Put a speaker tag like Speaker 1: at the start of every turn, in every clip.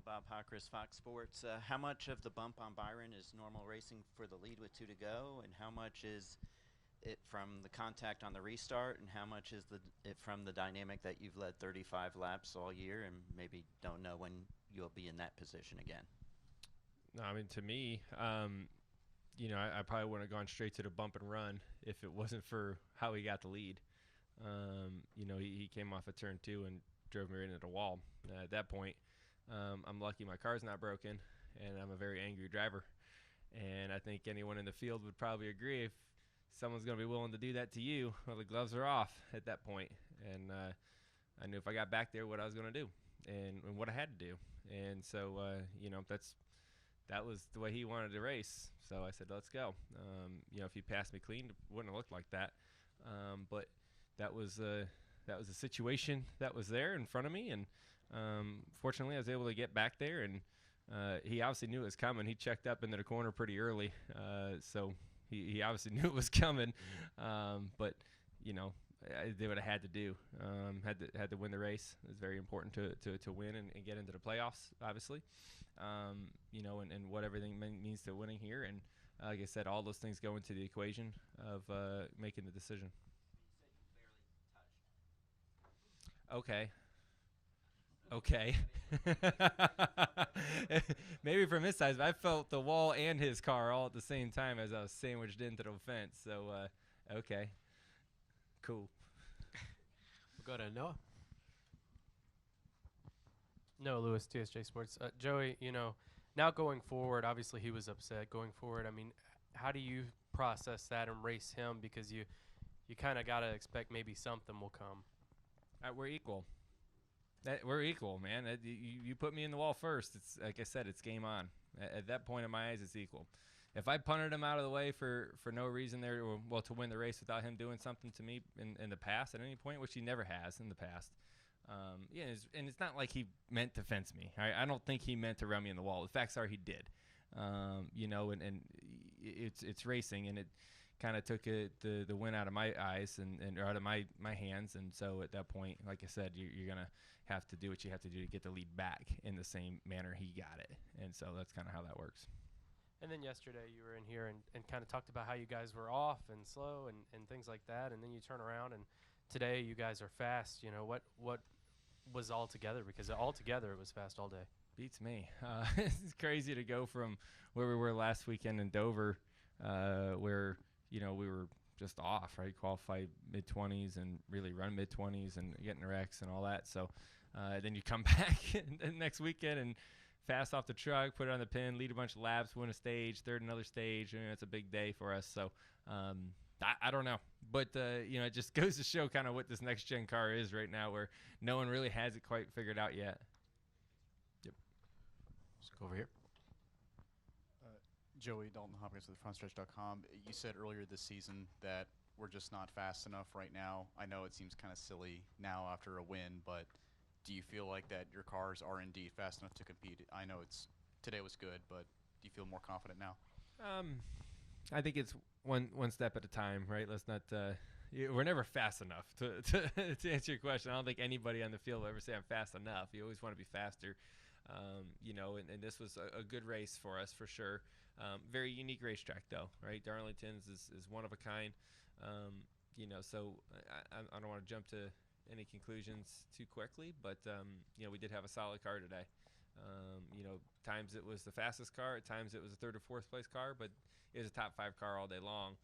Speaker 1: Bob Hockris, Fox Sports. How much of the bump on Byron is normal racing for the lead with 2 to go, and how much is it from the contact on the restart, and how much is it from the dynamic that you've led 35 laps all year and maybe don't know when you'll be in that position again?
Speaker 2: No, I mean, to me, I probably wouldn't have gone straight to the bump and run if it wasn't for how he got the lead. He came off a turn 2 and drove me right into the wall. At that point, I'm lucky my car's not broken, and I'm a very angry driver. And I think anyone in the field would probably agree if someone's going to be willing to do that to you, well, the gloves are off at that point. And I knew if I got back there what I was going to do and what I had to do. And so, that was the way he wanted to race. So I said, let's go. If he passed me clean, it wouldn't have looked like that. But that was a situation that was there in front of me. And fortunately, I was able to get back there. And he obviously knew it was coming. He checked up into the corner pretty early. So he obviously knew it was coming. But I did what I had to do. Had to win the race. It was very important to win and get into the playoffs, obviously. And what everything means to winning here. And like I said, all those things go into the equation of making the decision. Okay. Maybe from his side, but I felt the wall and his car all at the same time as I was sandwiched into the fence. So, okay. Cool.
Speaker 3: We'll go to Noah. Noah Lewis, TSJ Sports. Joey, now going forward, obviously he was upset. Going forward, I mean, how do you process that and race him? Because you kind of got to expect maybe something will come.
Speaker 2: We're equal. We're equal, man. You put me in the wall first. It's like I said, it's game on. At that point in my eyes, it's equal. If I punted him out of the way for no reason there, or to win the race without him doing something to me in the past at any point, which he never has in the past. And it's not like he meant to fence me. I don't think he meant to run me in the wall. The facts are he did. And it's racing, and it kind of took the win out of my eyes and out of my hands. And so at that point, like I said, you're going to have to do what you have to do to get the lead back in the same manner he got it. And so that's kind of how that works.
Speaker 3: And then yesterday you were in here and kind of talked about how you guys were off and slow and things like that. And then you turn around and today you guys are fast. What was all together? Because all together it was fast all day.
Speaker 2: Beats me. It's crazy to go from where we were last weekend in Dover, where we were just off, right? Qualify mid-20s and really run mid-20s and getting wrecks and all that. So then you come back next weekend and fast off the truck, put it on the pin, lead a bunch of laps, win a stage, third another stage. It's a big day for us. So I don't know. But, it just goes to show kind of what this next-gen car is right now, where no one really has it quite figured out yet. Yep.
Speaker 4: Let's go over here. Joey Dalton Hopkins with frontstretch.com. You said earlier this season that we're just not fast enough right now. I know it seems kind of silly now after a win, but do you feel like that your cars are indeed fast enough to compete? I know today was good, but do you feel more confident now?
Speaker 2: I think it's one step at a time, right? Let's not. We're never fast enough to answer your question. I don't think anybody on the field will ever say I'm fast enough. You always want to be faster. And this was a good race for us for sure. Very unique racetrack though, right? Darlington's is one of a kind. So I don't want to jump to any conclusions too quickly, but we did have a solid car today. Times it was the fastest car, at times it was a third or fourth place car, but it was a top 5 car all day long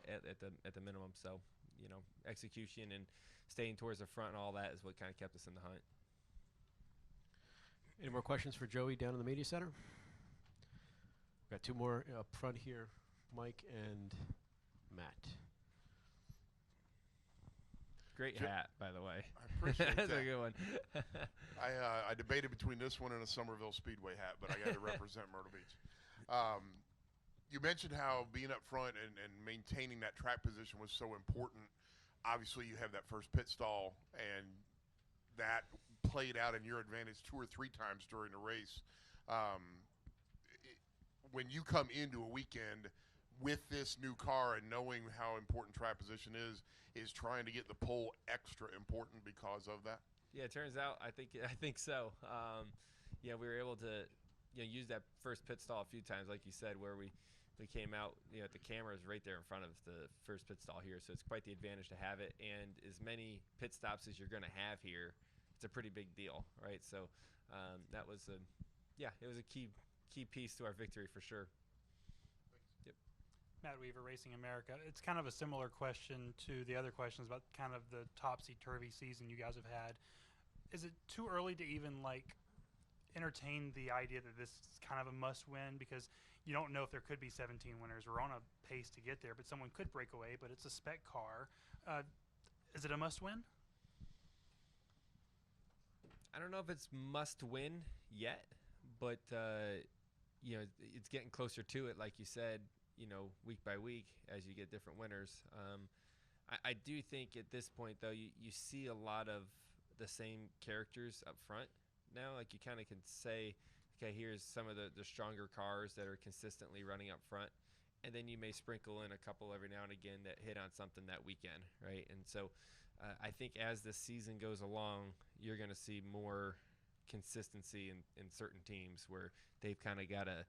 Speaker 2: at the minimum. So execution and staying towards the front and all that is what kind of kept us in the hunt.
Speaker 3: Any more questions for Joey down in the media center? We've got 2 more up front here, Mike and Matt.
Speaker 2: Great hat, by the way.
Speaker 5: I appreciate
Speaker 2: That's
Speaker 5: that.
Speaker 2: a good one.
Speaker 5: I debated between this one and a Somerville Speedway hat, but I got to represent Myrtle Beach. You mentioned how being up front and maintaining that track position was so important. Obviously, you have that first pit stall, and that played out in your advantage 2 or 3 times during the race. When you come into a weekend with this new car and knowing how important track position is trying to get the pole extra important because of that?
Speaker 2: Yeah, it turns out I think so. we were able to use that first pit stall a few times, like you said, where we came out, the camera is right there in front of the first pit stall here, so it's quite the advantage to have it. And as many pit stops as you're going to have here, it's a pretty big deal, right? So that was it was a key piece to our victory for sure. Yep.
Speaker 6: Matt Weaver, Racing America. It's kind of a similar question to the other questions about kind of the topsy-turvy season you guys have had. Is it too early to even entertain the idea that this is kind of a must-win, because you don't know if there could be 17 winners? We're on a pace to get there, but someone could break away, but it's a spec car. Is it a must-win?
Speaker 2: I don't know if it's must-win yet, but it's getting closer to it, like you said, week by week as you get different winners. I do think at this point, though, you see a lot of the same characters up front now. Like, you kind of can say, okay, here's some of the stronger cars that are consistently running up front, and then you may sprinkle in a couple every now and again that hit on something that weekend, right? And so I think as the season goes along, you're going to see more consistency in certain teams where they've kind of got a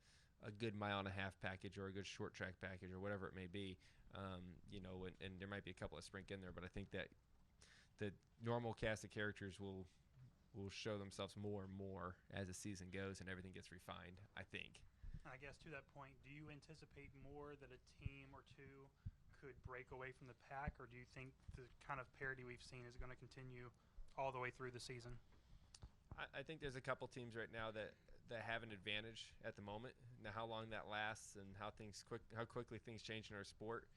Speaker 2: good mile-and-a-half package or a good short track package or whatever it may be, and there might be a couple of sprink in there, but I think that the normal cast of characters will show themselves more and more as the season goes and everything gets refined, I think.
Speaker 6: I guess to that point, do you anticipate more that a team or two could break away from the pack, or do you think the kind of parity we've seen is going to continue all the way through the season?
Speaker 2: I think there's a couple teams right now that have an advantage at the moment. Now, how long that lasts and how quickly things change in our sport,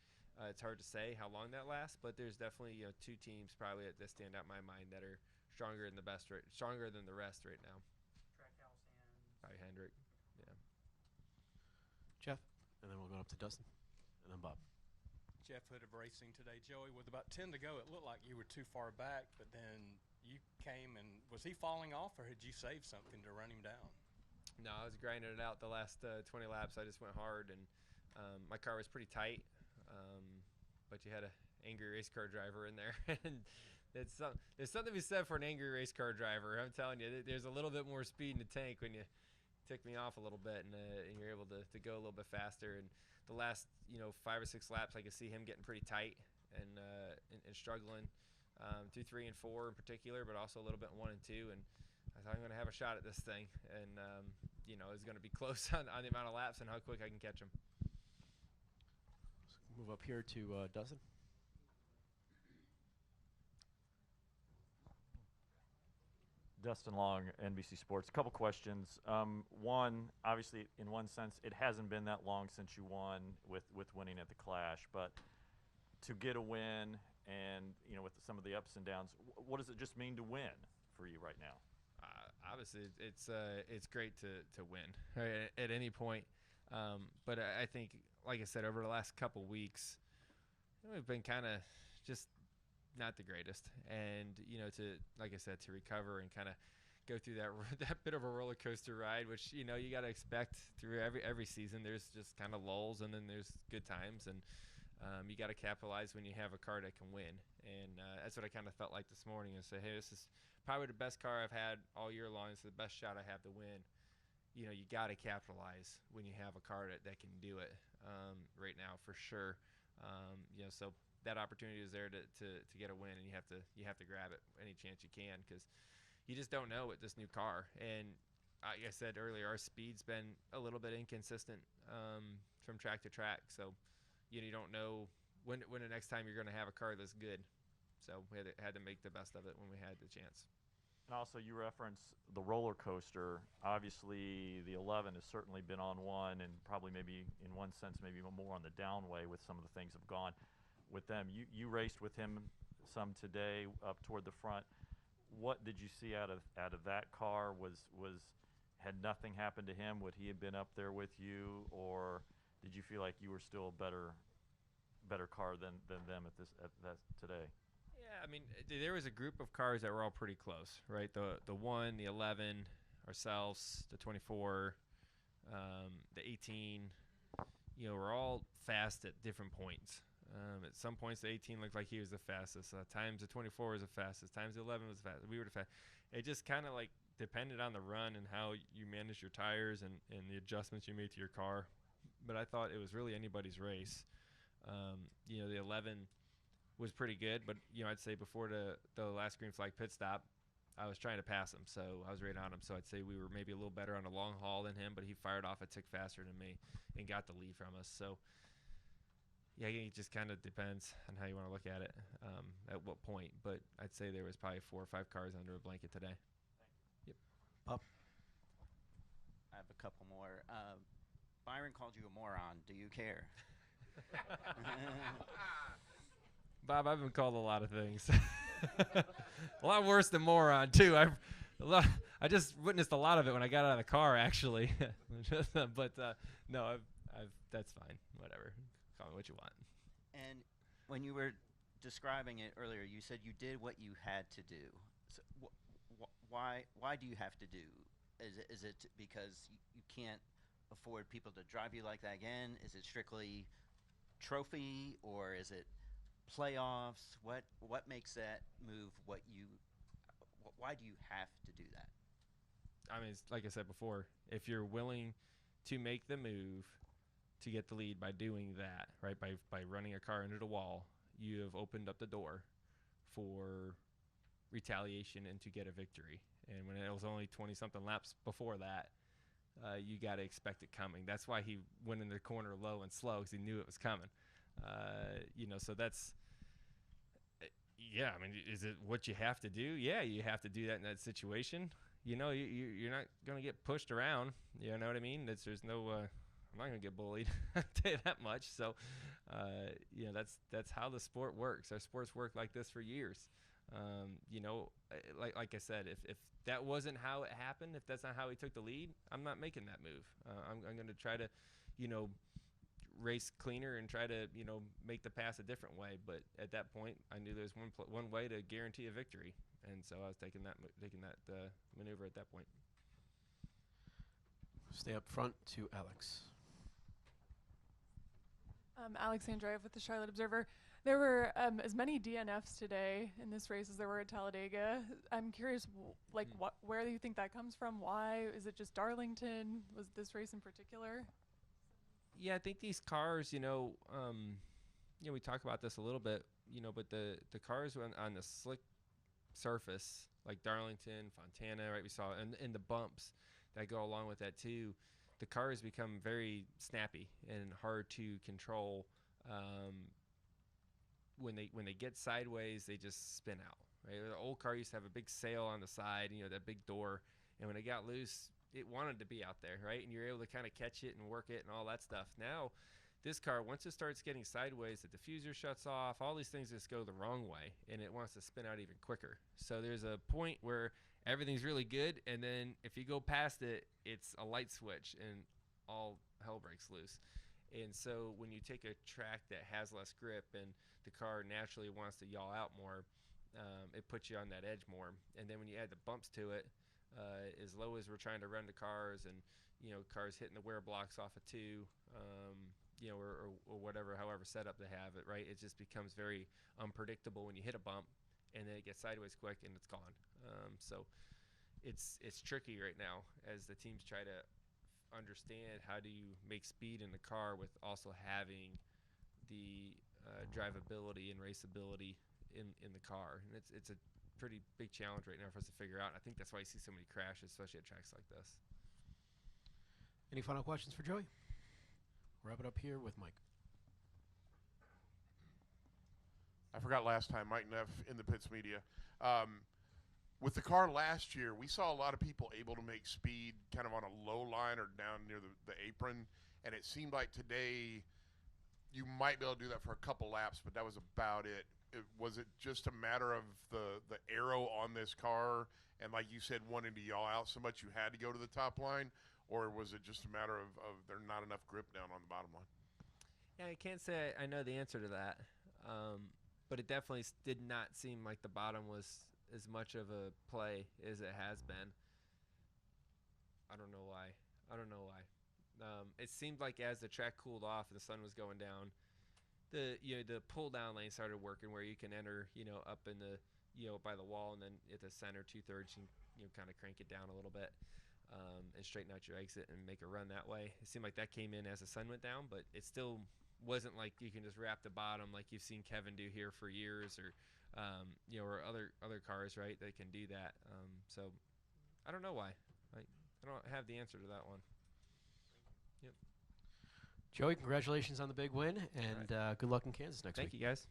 Speaker 2: it's hard to say how long that lasts. But there's definitely two teams probably that stand out in my mind that are stronger than the rest right now.
Speaker 6: Trackhouse and
Speaker 2: Probably Hendrick. Yeah.
Speaker 7: Jeff, and then we'll go up to Dustin, and then Bob.
Speaker 8: Jeff Hood of Racing Today. Joey, with about 10 to go, it looked like you were too far back, but then you came and was he falling off, or had you saved something to run him down?
Speaker 2: No, I was grinding it out the last 20 laps. I just went hard, and my car was pretty tight, but you had an angry race car driver in there. And there's something to be said for an angry race car driver. I'm telling you, there's a little bit more speed in the tank when you tick me off a little bit, and you're able to go a little bit faster. And the last 5 or 6 laps, I could see him getting pretty tight and struggling through 3 and 4 in particular, but also a little bit in 1 and 2. And I thought I'm going to have a shot at this thing, and it's going to be close on the amount of laps and how quick I can catch him.
Speaker 7: Let's move up here to Dustin.
Speaker 9: Dustin Long, NBC Sports. A couple questions. One, obviously, in one sense, it hasn't been that long since you won with winning at the Clash, but to get a win and with some of the ups and downs, what does it just mean to win for you right now?
Speaker 2: Obviously, it's great to win, right, at any point. But I think, like I said, over the last couple weeks, we've been kind of just not the greatest, and like I said, to recover and kind of go through that bit of a roller coaster ride, which you got to expect through every season. There's just kind of lulls, and then there's good times, and you got to capitalize when you have a car that can win. And that's what I kind of felt like this morning, and say, hey, this is probably the best car I've had all year long. It's the best shot I have to win. You got to capitalize when you have a car that can do it right now for sure. So that opportunity is there to get a win, and you have to grab it any chance you can, because you just don't know with this new car. And like I said earlier, our speed's been a little bit inconsistent from track to track, so you don't know when the next time you're going to have a car that's good. So we had to make the best of it when we had the chance.
Speaker 9: And also, you reference the roller coaster. Obviously, the 11 has certainly been on one, and probably maybe in one sense maybe more on the downway with some of the things have gone with them. You raced with him some today up toward the front. What did you see out of that car? Had nothing happened to him, would he have been up there with you, or did you feel like you were still a better car than them at that today?
Speaker 2: Yeah, I mean, there was a group of cars that were all pretty close, right? The 1, the 11, ourselves, the 24, the 18. We're all fast at different points. At some points, the 18 looked like he was the fastest. Times the 24 was the fastest. Times the 11 was the fastest. We were the fastest. it just kind of like depended on the run and how you manage your tires and the adjustments you made to your car. But I thought it was really anybody's race. The 11 was pretty good, but I'd say before the last green flag pit stop, I was trying to pass him, so I was right on him. So I'd say we were maybe a little better on a long haul than him, but he fired off a tick faster than me and got the lead from us. So yeah, it just kind of depends on how you want to look at it, at what point. But I'd say there was probably 4 or 5 cars under a blanket today. Yep.
Speaker 7: Bob?
Speaker 1: I have a couple more. Byron called you a moron. Do you care?
Speaker 2: Bob, I've been called a lot of things. A lot worse than moron too. I just witnessed a lot of it when I got out of the car, actually. But no, I've that's fine. Whatever. Call me what you want.
Speaker 1: And when you were describing it earlier, you said you did what you had to do. So why do you have to do? Is it because you can't afford people to drive you like that again? Is it strictly trophy, or is it playoffs? What makes that move why do you have to do that?
Speaker 2: I mean, it's like I said before, if you're willing to make the move to get the lead by doing that, right, by running a car into the wall, you have opened up the door for retaliation and to get a victory. And when it was only 20-something laps before that, you got to expect it coming. That's why he went in the corner low and slow, because he knew it was coming. So that's, yeah, I mean, is it what you have to do? Yeah, you have to do that in that situation. You're not going to get pushed around. You know what I mean? There's no, I'm not going to get bullied. I'll tell you that much. So, that's how the sport works. Our sports work like this for years. Like I said, if that wasn't how it happened, if that's not how he took the lead, I'm not making that move. I'm going to try to, race cleaner and try to, make the pass a different way. But at that point, I knew there's one way to guarantee a victory, and so I was taking that maneuver at that point.
Speaker 7: Stay up front to Alex.
Speaker 10: Alex Andreev with the Charlotte Observer. There were as many DNFs today in this race as there were at Talladega. I'm curious, where do you think that comes from? Why? Is it just Darlington? Was this race in particular?
Speaker 2: Yeah, I think these cars, we talk about this a little bit, but the cars on the slick surface, like Darlington, Fontana, right, we saw, and the bumps that go along with that too, the cars become very snappy and hard to control. When they get sideways, they just spin out. Right? The old car used to have a big sail on the side, that big door, and when it got loose, it wanted to be out there, right? And you're able to kind of catch it and work it and all that stuff. Now, this car, once it starts getting sideways, the diffuser shuts off, all these things just go the wrong way, and it wants to spin out even quicker. So there's a point where everything's really good, and then if you go past it, it's a light switch, and all hell breaks loose. And so when you take a track that has less grip and the car naturally wants to yaw out more, it puts you on that edge more. And then when you add the bumps to it, as low as we're trying to run the cars and, cars hitting the wear blocks off of 2, or whatever, however setup they have it, right? It just becomes very unpredictable when you hit a bump, and then it gets sideways quick and it's gone. So it's tricky right now as the teams try to understand how do you make speed in the car with also having the drivability and raceability in the car, and it's a pretty big challenge right now for us to figure out. I think that's why you see so many crashes, especially at tracks like this.
Speaker 7: Any final questions for Joey? Wrap it up here with Mike.
Speaker 5: I forgot last time, Mike Neff in the pits media. With the car last year, we saw a lot of people able to make speed kind of on a low line or down near the apron, and it seemed like today you might be able to do that for a couple laps, but that was about it. Was it just a matter of the aero on this car and, like you said, wanting to yaw out so much you had to go to the top line, or was it just a matter of there not enough grip down on the bottom line?
Speaker 2: Yeah, I can't say I know the answer to that, but it definitely did not seem like the bottom was as much of a play as it has been. I don't know why. It seemed like as the track cooled off and the sun was going down, the pull down lane started working where you can enter, up in the, by the wall, and then at the center 2/3, you kind of crank it down a little bit and straighten out your exit and make a run that way. It seemed like that came in as the sun went down, but it still wasn't like you can just wrap the bottom like you've seen Kevin do here for years, or or other cars, right? They can do that. So I don't know why. I don't have the answer to that one. Yep.
Speaker 7: Joey, congratulations on the big win, and good luck in Kansas next week.
Speaker 2: Thank you, guys.